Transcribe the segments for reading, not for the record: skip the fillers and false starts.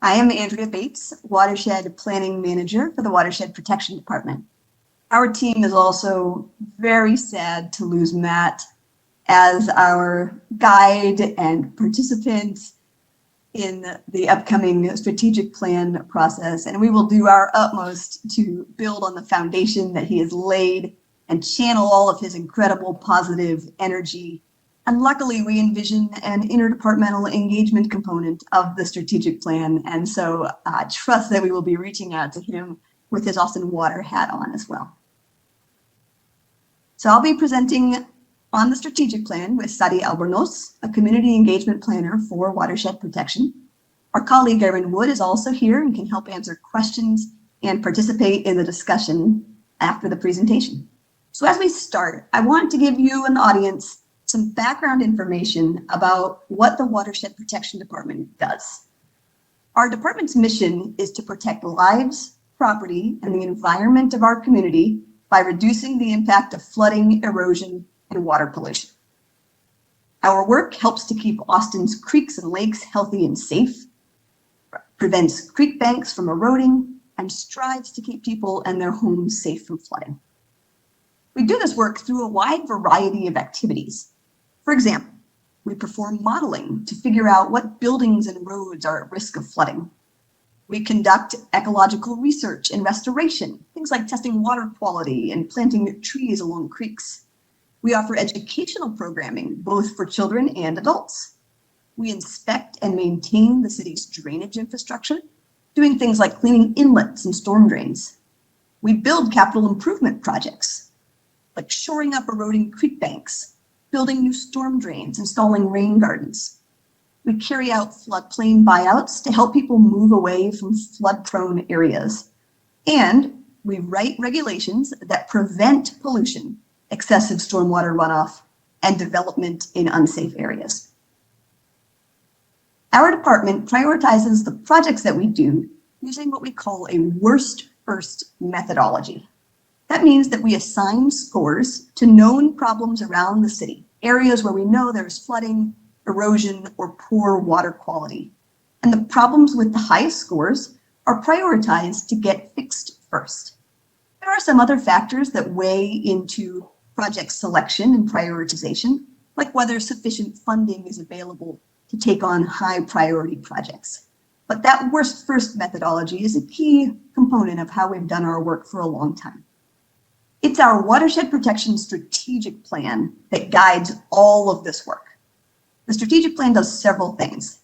I am Andrea Bates, Watershed Planning Manager for the Watershed Protection Department. Our team is also very sad to lose Matt as our guide and participant in the upcoming strategic plan process, and we will do our utmost to build on the foundation that he has laid and channel all of his incredible positive energy. And luckily, we envision an interdepartmental engagement component of the strategic plan, and so trust that we will be reaching out to him with his Austin Water hat on as well. So I'll be presenting on the strategic plan with Sari Albornoz, a community engagement planner for watershed protection. Our colleague Erin Wood is also here and can help answer questions and participate in the discussion after the presentation. So as we start, I want to give you an audience some background information about what the Watershed Protection Department does. Our department's mission is to protect lives, property, and the environment of our community by reducing the impact of flooding, erosion, and water pollution. Our work helps to keep Austin's creeks and lakes healthy and safe, prevents creek banks from eroding, and strives to keep people and their homes safe from flooding. We do this work through a wide variety of activities. For example, we perform modeling to figure out what buildings and roads are at risk of flooding. We conduct ecological research and restoration, things like testing water quality and planting trees along creeks. We offer educational programming, both for children and adults. We inspect and maintain the city's drainage infrastructure, doing things like cleaning inlets and storm drains. We build capital improvement projects, like shoring up eroding creek banks, building new storm drains, installing rain gardens. We carry out floodplain buyouts to help people move away from flood-prone areas. And we write regulations that prevent pollution, excessive stormwater runoff, and development in unsafe areas. Our department prioritizes the projects that we do using what we call a worst first methodology. That means that we assign scores to known problems around the city, areas where we know there's flooding, erosion, or poor water quality. And the problems with the highest scores are prioritized to get fixed first. There are some other factors that weigh into project selection and prioritization, like whether sufficient funding is available to take on high priority projects. But that worst first methodology is a key component of how we've done our work for a long time. It's our watershed protection strategic plan that guides all of this work. The strategic plan does several things.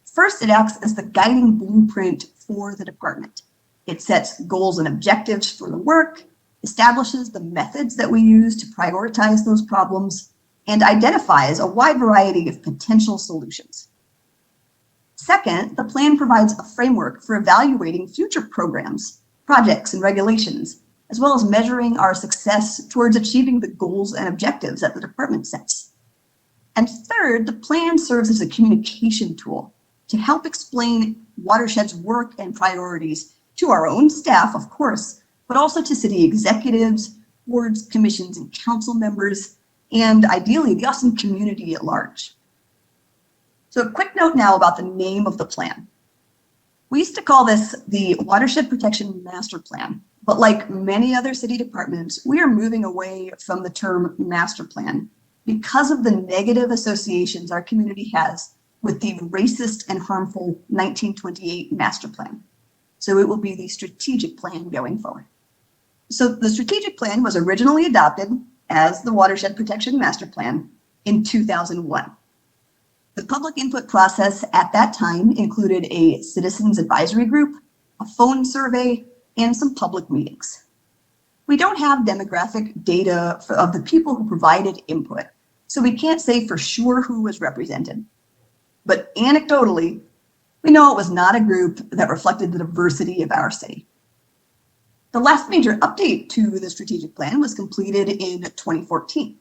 First, it acts as the guiding blueprint for the department. It sets goals and objectives for the work, establishes the methods that we use to prioritize those problems, and identifies a wide variety of potential solutions. Second, the plan provides a framework for evaluating future programs, projects, and regulations, as well as measuring our success towards achieving the goals and objectives that the department sets. And third, the plan serves as a communication tool to help explain Watershed's work and priorities to our own staff, of course, but also to city executives, boards, commissions, and council members, and ideally the Austin community at large. So a quick note now about the name of the plan. We used to call this the Watershed Protection Master Plan, but like many other city departments, we are moving away from the term master plan because of the negative associations our community has with the racist and harmful 1928 master plan. So it will be the strategic plan going forward. So the strategic plan was originally adopted as the Watershed Protection Master Plan in 2001. The public input process at that time included a citizens advisory group, a phone survey, and some public meetings. We don't have demographic data of the people who provided input, so we can't say for sure who was represented. But anecdotally, we know it was not a group that reflected the diversity of our city. The last major update to the strategic plan was completed in 2014.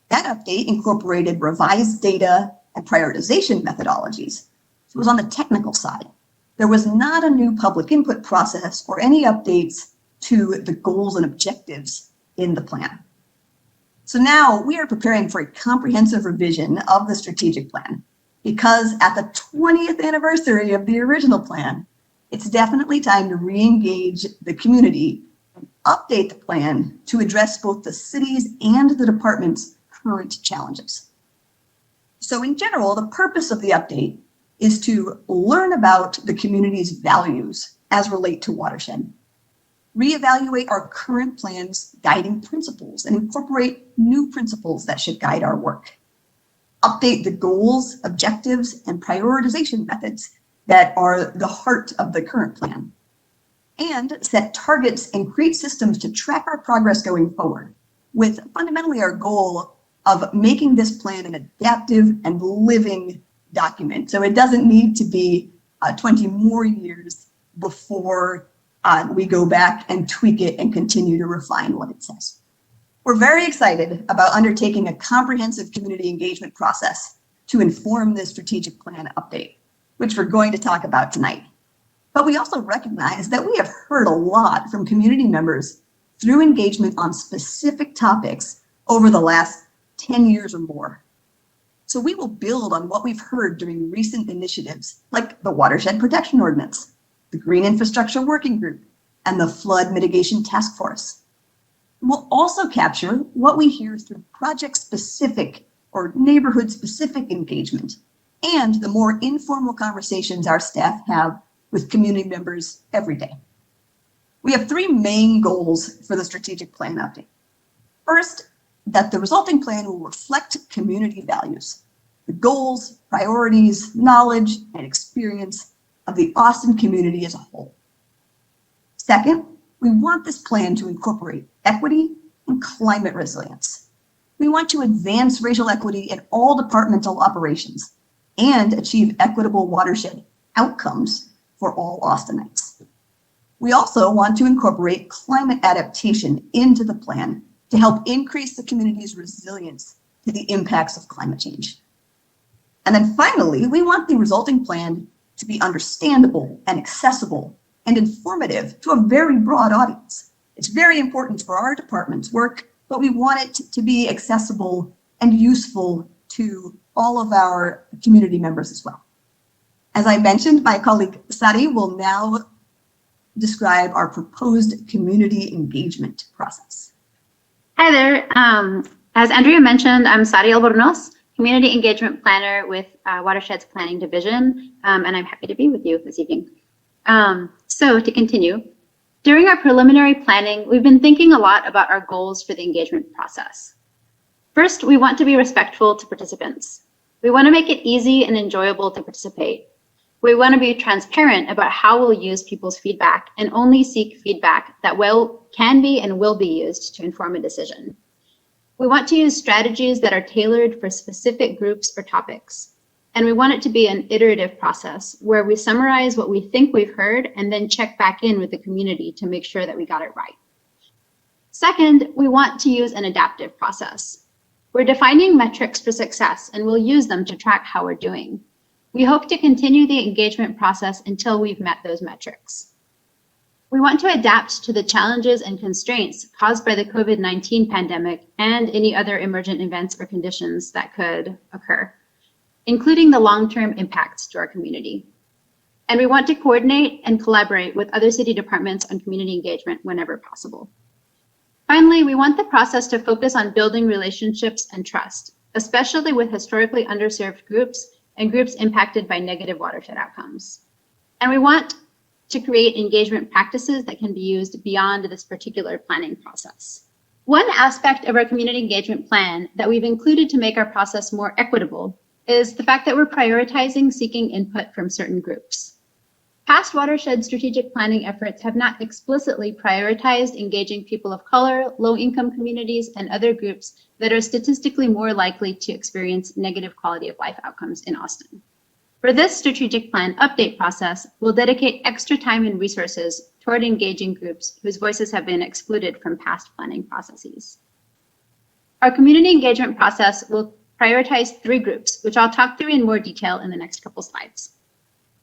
That update incorporated revised data and prioritization methodologies. So it was on the technical side. There was not a new public input process or any updates to the goals and objectives in the plan. So now we are preparing for a comprehensive revision of the strategic plan. because at the 20th anniversary of the original plan, it's definitely time to re-engage the community and update the plan to address both the city's and the department's current challenges. So in general, the purpose of the update is to learn about the community's values as relate to Watershed, reevaluate our current plan's guiding principles and incorporate new principles that should guide our work, update the goals, objectives, and prioritization methods that are the heart of the current plan, and set targets and create systems to track our progress going forward, with fundamentally our goal of making this plan an adaptive and living document. So it doesn't need to be 20 more years before we go back and tweak it and continue to refine what it says. We're very excited about undertaking a comprehensive community engagement process to inform this strategic plan update, which we're going to talk about tonight. But we also recognize that we have heard a lot from community members through engagement on specific topics over the last 10 years or more. So we will build on what we've heard during recent initiatives like the Watershed Protection Ordinance, the Green Infrastructure Working Group, and the Flood Mitigation Task Force. We'll also capture what we hear through project-specific or neighborhood-specific engagement and the more informal conversations our staff have with community members every day. We have three main goals for the strategic plan update. First, that the resulting plan will reflect community values, the goals, priorities, knowledge, and experience of the Austin community as a whole. Second, we want this plan to incorporate equity and climate resilience. We want to advance racial equity in all departmental operations and achieve equitable watershed outcomes for all Austinites. We also want to incorporate climate adaptation into the plan to help increase the community's resilience to the impacts of climate change. And then finally, we want the resulting plan to be understandable and accessible and informative to a very broad audience. It's very important for our department's work, but we want it to be accessible and useful to all of our community members as well. As I mentioned, my colleague Sari will now describe our proposed community engagement process. Hi there. As Andrea mentioned, I'm Sari Albornoz, Community Engagement Planner with Watershed's Planning Division, and I'm happy to be with you this evening. So to continue, during our preliminary planning, we've been thinking a lot about our goals for the engagement process. First, we want to be respectful to participants. We want to make it easy and enjoyable to participate. We want to be transparent about how we'll use people's feedback and only seek feedback that can be and will be used to inform a decision. We want to use strategies that are tailored for specific groups or topics. And we want it to be an iterative process where we summarize what we think we've heard and then check back in with the community to make sure that we got it right. Second, we want to use an adaptive process. We're defining metrics for success and we'll use them to track how we're doing. We hope to continue the engagement process until we've met those metrics. We want to adapt to the challenges and constraints caused by the COVID-19 pandemic and any other emergent events or conditions that could occur, including the long-term impacts to our community. And we want to coordinate and collaborate with other city departments on community engagement whenever possible. Finally, we want the process to focus on building relationships and trust, especially with historically underserved groups and groups impacted by negative watershed outcomes. And we want to create engagement practices that can be used beyond this particular planning process. One aspect of our community engagement plan that we've included to make our process more equitable is the fact that we're prioritizing seeking input from certain groups. Past watershed strategic planning efforts have not explicitly prioritized engaging people of color, low-income communities, and other groups that are statistically more likely to experience negative quality of life outcomes in Austin. For this strategic plan update process, we'll dedicate extra time and resources toward engaging groups whose voices have been excluded from past planning processes. Our community engagement process will prioritize three groups, which I'll talk through in more detail in the next couple slides.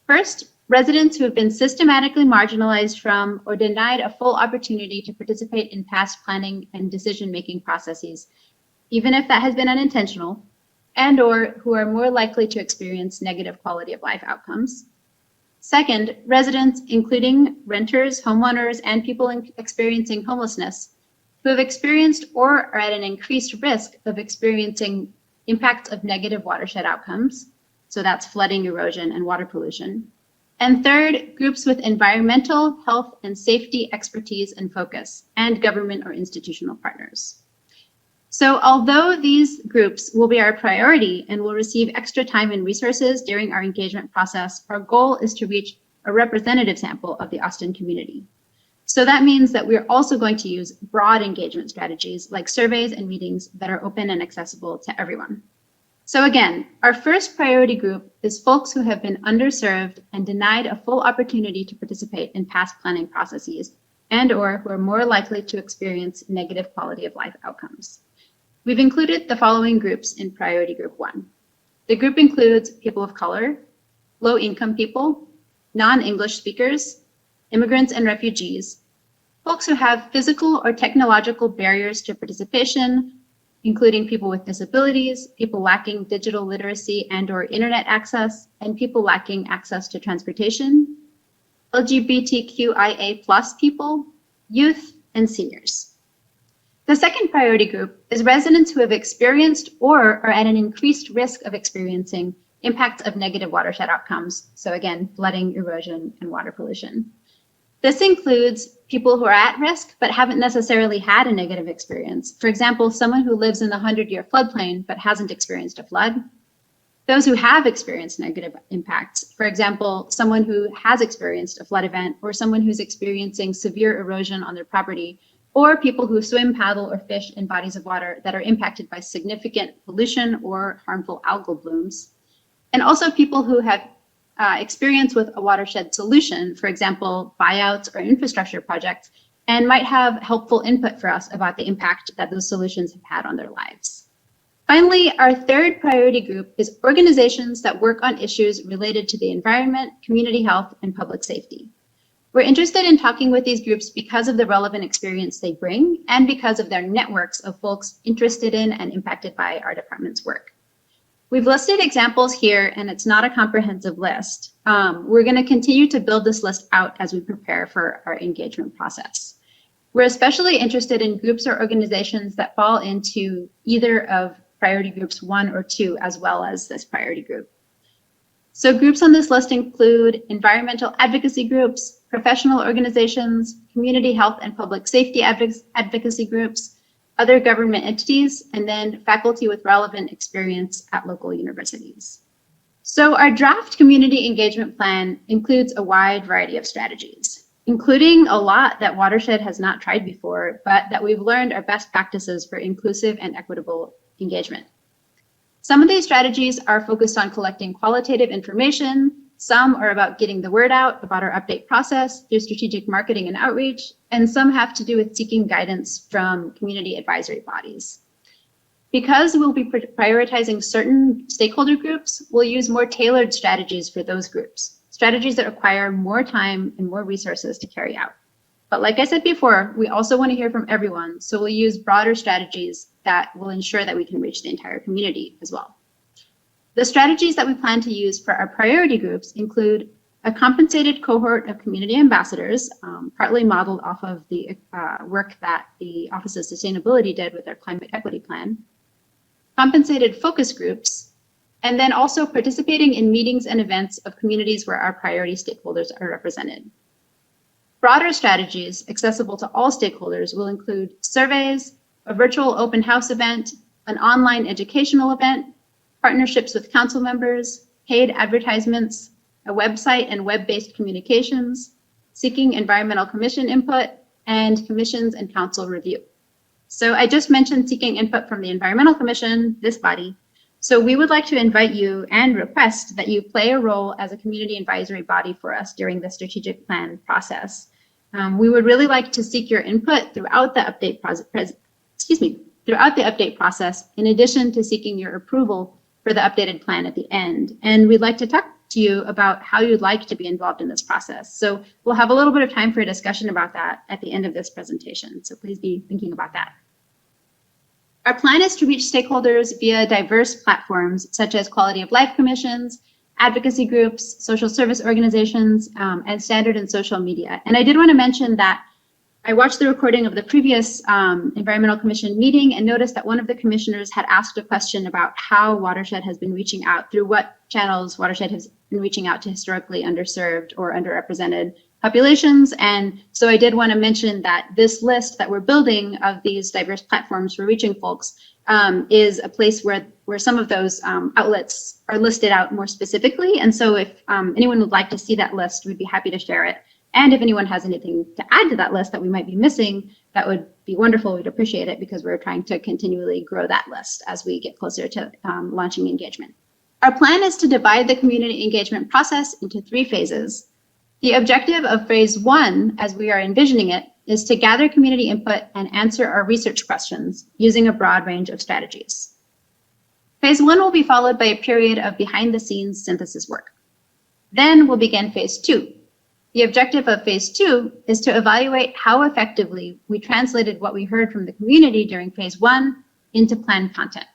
First, residents who have been systematically marginalized from or denied a full opportunity to participate in past planning and decision-making processes, even if that has been unintentional, and/or who are more likely to experience negative quality of life outcomes. Second, residents, including renters, homeowners, and people experiencing homelessness, who have experienced or are at an increased risk of experiencing impacts of negative watershed outcomes. So that's flooding, erosion, and water pollution. And third, groups with environmental, health, and safety expertise and focus, and government or institutional partners. So although these groups will be our priority and will receive extra time and resources during our engagement process, our goal is to reach a representative sample of the Austin community. So that means that we're also going to use broad engagement strategies like surveys and meetings that are open and accessible to everyone. So again, our first priority group is folks who have been underserved and denied a full opportunity to participate in past planning processes and/or who are more likely to experience negative quality of life outcomes. We've included the following groups in priority group 1. The group includes people of color, low-income people, non-English speakers, immigrants and refugees, folks who have physical or technological barriers to participation, including people with disabilities, people lacking digital literacy and/or internet access, and people lacking access to transportation, LGBTQIA+ people, youth, and seniors. The second priority group is residents who have experienced or are at an increased risk of experiencing impacts of negative watershed outcomes. So again, flooding, erosion, and water pollution. This includes people who are at risk but haven't necessarily had a negative experience. For example, someone who lives in the 100-year floodplain but hasn't experienced a flood. Those who have experienced negative impacts, for example, someone who has experienced a flood event or someone who's experiencing severe erosion on their property, or people who swim, paddle, or fish in bodies of water that are impacted by significant pollution or harmful algal blooms. And also people who have experience with a watershed solution, for example, buyouts or infrastructure projects, and might have helpful input for us about the impact that those solutions have had on their lives. Finally, our third priority group is organizations that work on issues related to the environment, community health, and public safety. We're interested in talking with these groups because of the relevant experience they bring and because of their networks of folks interested in and impacted by our department's work. We've listed examples here, and it's not a comprehensive list. We're going to continue to build this list out as we prepare for our engagement process. We're especially interested in groups or organizations that fall into either of priority groups 1 or 2, as well as this priority group. So groups on this list include environmental advocacy groups, professional organizations, community health and public safety advocacy groups, other government entities, and then faculty with relevant experience at local universities. So our draft community engagement plan includes a wide variety of strategies, including a lot that Watershed has not tried before, but that we've learned are best practices for inclusive and equitable engagement. Some of these strategies are focused on collecting qualitative information. Some are about getting the word out about our update process through strategic marketing and outreach, and some have to do with seeking guidance from community advisory bodies. Because we'll be prioritizing certain stakeholder groups, we'll use more tailored strategies for those groups, strategies that require more time and more resources to carry out. But like I said before, we also want to hear from everyone, so we'll use broader strategies that will ensure that we can reach the entire community as well. The strategies that we plan to use for our priority groups include a compensated cohort of community ambassadors, partly modeled off of the work that the Office of Sustainability did with their climate equity plan, compensated focus groups, and then also participating in meetings and events of communities where our priority stakeholders are represented. Broader strategies accessible to all stakeholders will include surveys, a virtual open house event, an online educational event, partnerships with council members, paid advertisements, a website and web-based communications, seeking environmental commission input, and commissions and council review. So I just mentioned seeking input from the Environmental Commission, this body. So we would like to invite you and request that you play a role as a community advisory body for us during the strategic plan process. We would really like to seek your input throughout the update process, in addition to seeking your approval for the updated plan at the end. And we'd like to talk to you about how you'd like to be involved in this process. So we'll have a little bit of time for a discussion about that at the end of this presentation. So please be thinking about that. Our plan is to reach stakeholders via diverse platforms such as quality of life commissions, advocacy groups, social service organizations, and standard and social media. And I did want to mention that I watched the recording of the previous Environmental Commission meeting and noticed that one of the commissioners had asked a question about how Watershed has been reaching out, through what channels Watershed has been reaching out to historically underserved or underrepresented populations. And so I did want to mention that this list that we're building of these diverse platforms for reaching folks is a place where some of those outlets are listed out more specifically. And so if anyone would like to see that list, we'd be happy to share it. And if anyone has anything to add to that list that we might be missing, that would be wonderful. We'd appreciate it because we're trying to continually grow that list as we get closer to launching engagement. Our plan is to divide the community engagement process into 3 phases. The objective of phase 1, as we are envisioning it, is to gather community input and answer our research questions using a broad range of strategies. Phase 1 will be followed by a period of behind-the-scenes synthesis work. Then we'll begin phase 2. The objective of phase 2 is to evaluate how effectively we translated what we heard from the community during phase 1 into planned content.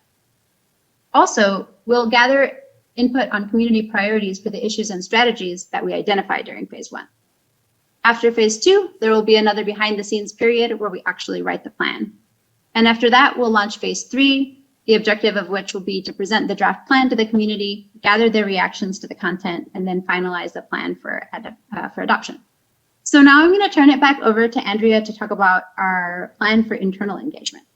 Also, we'll gather input on community priorities for the issues and strategies that we identified during phase 1. After phase 2, there will be another behind the scenes period where we actually write the plan. And after that, we'll launch phase 3, the objective of which will be to present the draft plan to the community, gather their reactions to the content, and then finalize the plan for adoption. So now I'm going to turn it back over to Andrea to talk about our plan for internal engagement.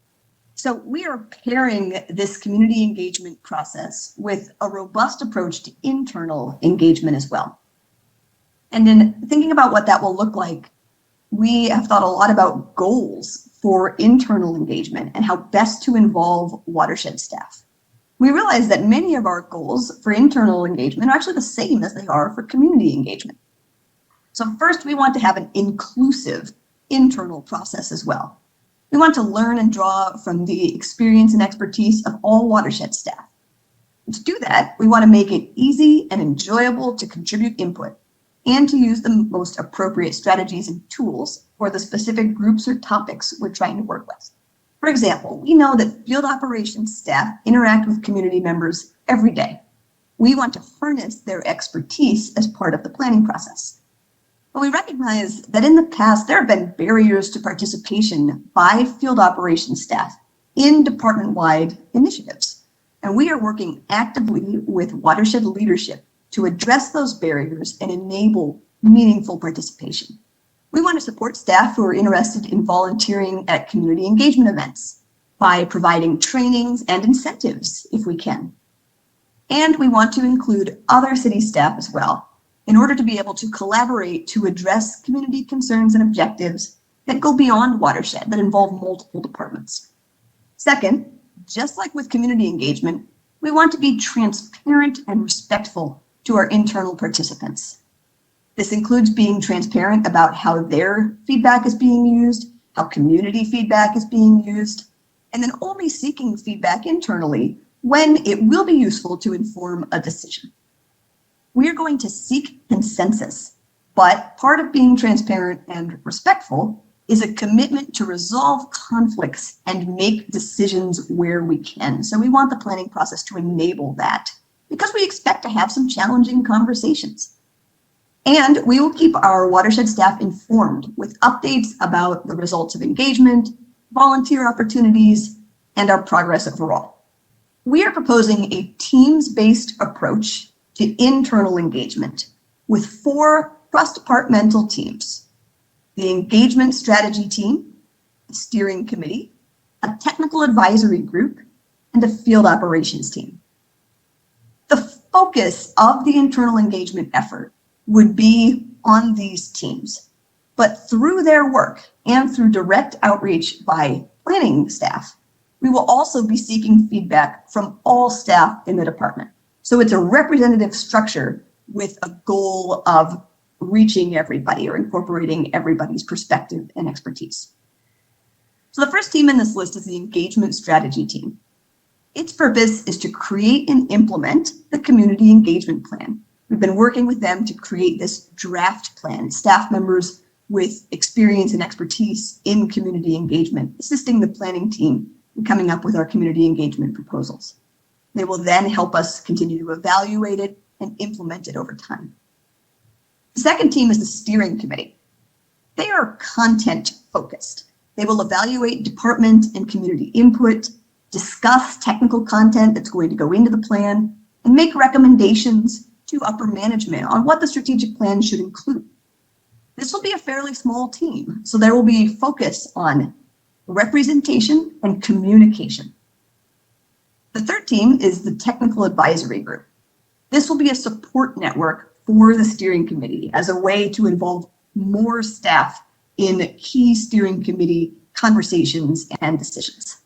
So we are pairing this community engagement process with a robust approach to internal engagement as well. And in thinking about what that will look like, we have thought a lot about goals for internal engagement and how best to involve Watershed staff. We realize that many of our goals for internal engagement are actually the same as they are for community engagement. So first, we want to have an inclusive internal process as well. We want to learn and draw from the experience and expertise of all Watershed staff. And to do that, we want to make it easy and enjoyable to contribute input and to use the most appropriate strategies and tools for the specific groups or topics we're trying to work with. For example, we know that field operations staff interact with community members every day. We want to harness their expertise as part of the planning process. But we recognize that in the past, there have been barriers to participation by field operations staff in department-wide initiatives. And we are working actively with Watershed leadership to address those barriers and enable meaningful participation. We want to support staff who are interested in volunteering at community engagement events by providing trainings and incentives if we can. And we want to include other city staff as well in order to be able to collaborate to address community concerns and objectives that go beyond Watershed, that involve multiple departments. Second, just like with community engagement, we want to be transparent and respectful to our internal participants. This includes being transparent about how their feedback is being used, how community feedback is being used, and then only seeking feedback internally when it will be useful to inform a decision. We are going to seek consensus, but part of being transparent and respectful is a commitment to resolve conflicts and make decisions where we can. So we want the planning process to enable that because we expect to have some challenging conversations. And we will keep our Watershed staff informed with updates about the results of engagement, volunteer opportunities, and our progress overall. We are proposing a teams-based approach to internal engagement with 4 cross-departmental teams: the engagement strategy team, a steering committee, a technical advisory group, and a field operations team. The focus of the internal engagement effort would be on these teams, but through their work and through direct outreach by planning staff, we will also be seeking feedback from all staff in the department. So it's a representative structure with a goal of reaching everybody or incorporating everybody's perspective and expertise. So the first team in this list is the engagement strategy team. Its purpose is to create and implement the community engagement plan. We've been working with them to create this draft plan, staff members with experience and expertise in community engagement, assisting the planning team in coming up with our community engagement proposals. They will then help us continue to evaluate it and implement it over time. The second team is the steering committee. They are content focused. They will evaluate department and community input, discuss technical content that's going to go into the plan, and make recommendations to upper management on what the strategic plan should include. This will be a fairly small team, so there will be focus on representation and communication. The third team is the technical advisory group. This will be a support network for the steering committee as a way to involve more staff in key steering committee conversations and decisions.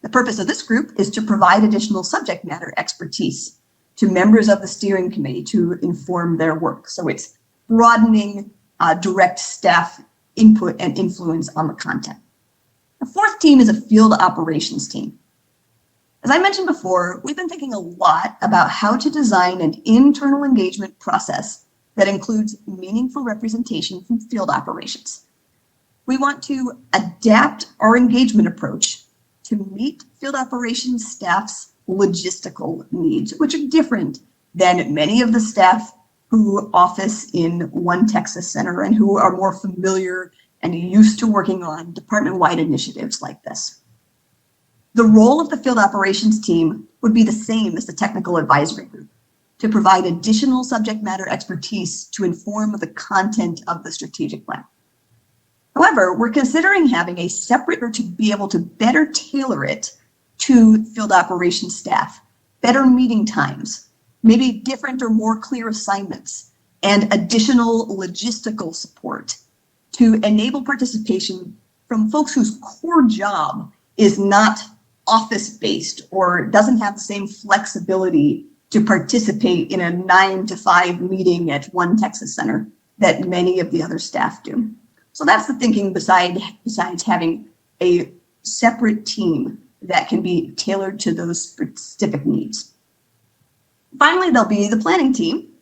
The purpose of this group is to provide additional subject matter expertise to members of the steering committee to inform their work. So it's broadening direct staff input and influence on the content. The fourth team is a field operations team. As I mentioned before, we've been thinking a lot about how to design an internal engagement process that includes meaningful representation from field operations. We want to adapt our engagement approach to meet field operations staff's logistical needs, which are different than many of the staff who office in one Texas center and who are more familiar and used to working on department-wide initiatives like this. The role of the field operations team would be the same as the technical advisory group, to provide additional subject matter expertise to inform the content of the strategic plan. However, we're considering having a separate to be able to better tailor it to field operations staff, better meeting times, maybe different or more clear assignments, and additional logistical support to enable participation from folks whose core job is not office-based or doesn't have the same flexibility to participate in a 9 to 5 meeting at one Texas center that many of the other staff do. So that's the thinking besides having a separate team that can be tailored to those specific needs. Finally, there'll be the planning team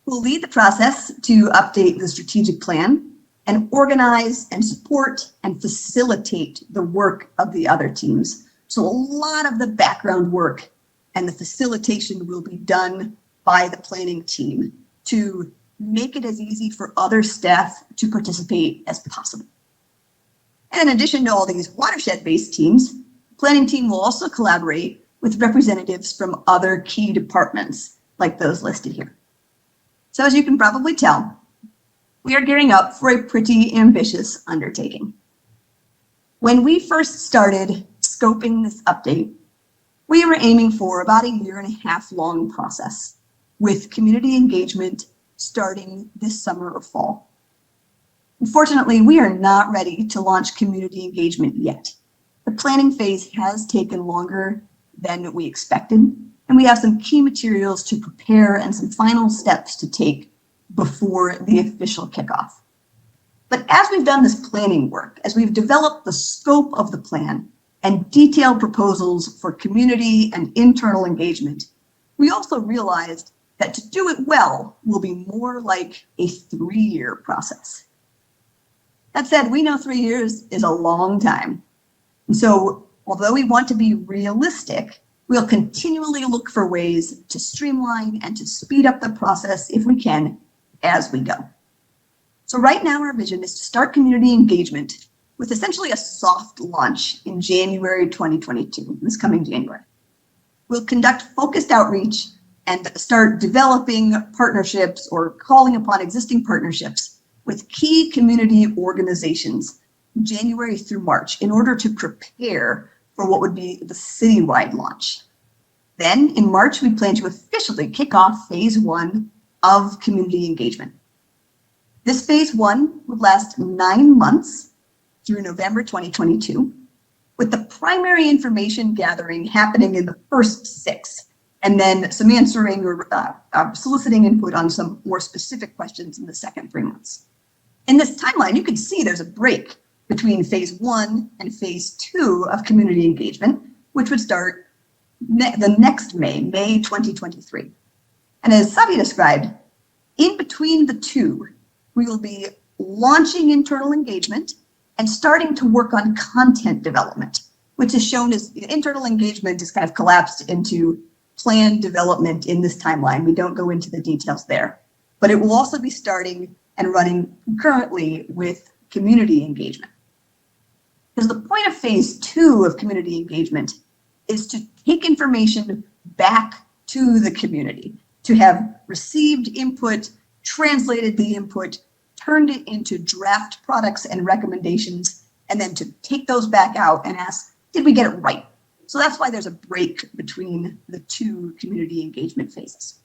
who will lead the process to update the strategic plan and organize and support and facilitate the work of the other teams. So a lot of the background work and the facilitation will be done by the planning team to make it as easy for other staff to participate as possible. And in addition to all these watershed-based teams, the planning team will also collaborate with representatives from other key departments like those listed here. So as you can probably tell, we are gearing up for a pretty ambitious undertaking. When we first started scoping this update, we were aiming for about a 1.5 year long process with community engagement starting this summer or fall. Unfortunately, we are not ready to launch community engagement yet. The planning phase has taken longer than we expected, and we have some key materials to prepare and some final steps to take before the official kickoff. But as we've done this planning work, as we've developed the scope of the plan and detailed proposals for community and internal engagement, we also realized that to do it well will be more like a 3-year process. That said, we know 3 years is a long time. And so although we want to be realistic, we'll continually look for ways to streamline and to speed up the process if we can as we go. So right now our vision is to start community engagement with essentially a soft launch in January 2022, this coming January. We'll conduct focused outreach and start developing partnerships or calling upon existing partnerships with key community organizations January through March in order to prepare for what would be the citywide launch. Then in March, we plan to officially kick off phase 1 of community engagement. This phase 1 would last 9 months through November 2022, with the primary information gathering happening in the first 6, and then some answering or soliciting input on some more specific questions in the second 3 months. In this timeline, you can see there's a break between phase 1 and phase 2 of community engagement, which would start the next May 2023. And as Sari described, in between the two, we will be launching internal engagement and starting to work on content development which is shown as internal engagement is kind of collapsed into plan development in this timeline. We don't go into the details there, but it will also be starting and running concurrently with community engagement. Because the point of phase 2 of community engagement is to take information back to the community, to have received input, translated the input, turned it into draft products and recommendations, and then to take those back out and ask, did we get it right? So that's why there's a break between the 2 community engagement phases.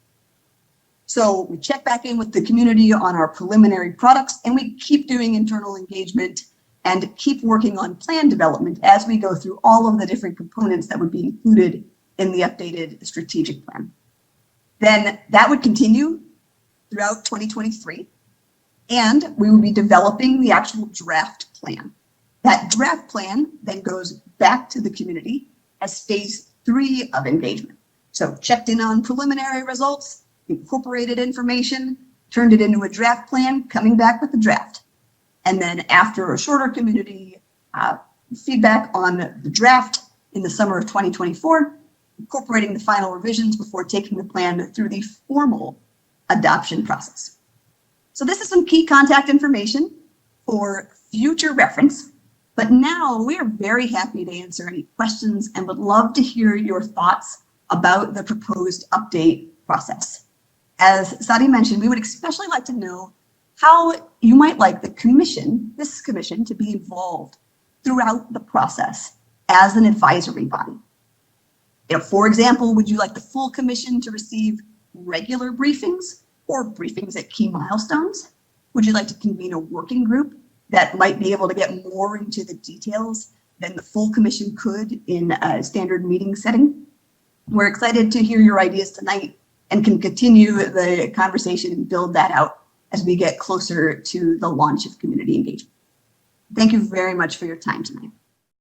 So we check back in with the community on our preliminary products, and we keep doing internal engagement and keep working on plan development as we go through all of the different components that would be included in the updated strategic plan. Then that would continue throughout 2023, and we will be developing the actual draft plan. That draft plan then goes back to the community as phase 3 of engagement. So checked in on preliminary results, incorporated information, turned it into a draft plan, coming back with the draft. And then after a shorter community feedback on the draft in the summer of 2024, incorporating the final revisions before taking the plan through the formal adoption process. So this is some key contact information for future reference, but now we are very happy to answer any questions and would love to hear your thoughts about the proposed update process. As Sari mentioned, we would especially like to know how you might like the commission, this commission, to be involved throughout the process as an advisory body. For example, would you like the full commission to receive regular briefings or briefings at key milestones? Would you like to convene a working group that might be able to get more into the details than the full commission could in a standard meeting setting? We're excited to hear your ideas tonight and can continue the conversation and build that out as we get closer to the launch of community engagement. Thank you very much for your time tonight.